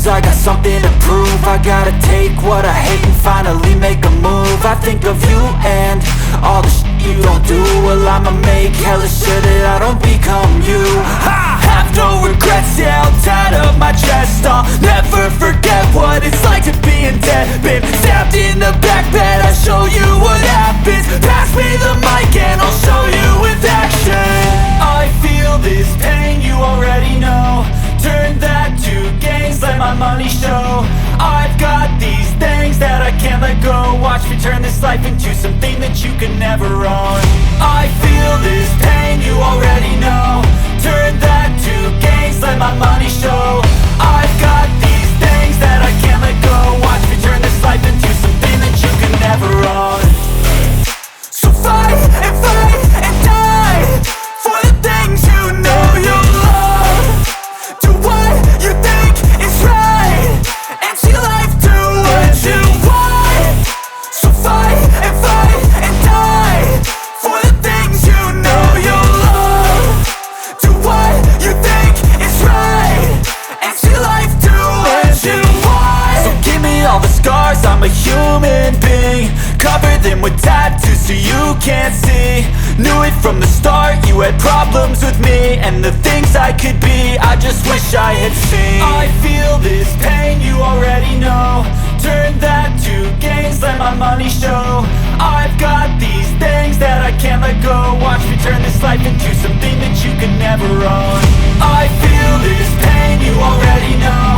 lose, I got something to prove. I gotta take what I hate and finally make a move. I think of you and all the shit you don't do. Well, I'ma make hella sure that I don't become you. I have no regrets, yeah, I'll tie up my chest. I'll never forget what it's like to be in debt. Been stabbed in the back bed, I'll show you what happens. Pass me the mic and I'll show you with action. I feel this pain, you already know. Turn that to gains, let my money show. I've got these things that I can't let go. Watch me turn this life into something that you can never own. I feel this pain, you already know. Turn that to gains, let my money show. I've got these things that I can't let go. Watch me turn this life into something that you can never own. So fight and die for the things you know you love. Do what you think is right and see life do what you want. So fight and die for the things you know you love. Do what you think is right and see life do what you want. So give me all the scars, I'm a human being. Cover them with tattoos so you can't see. Knew it from the start, you had problems with me and the things I could be, I just wish I had seen. I feel this pain, you already know. Turn that to gains, let my money show. I've got these things that I can't let go. Watch me turn this life into something that you can never own. I feel this pain, you already know.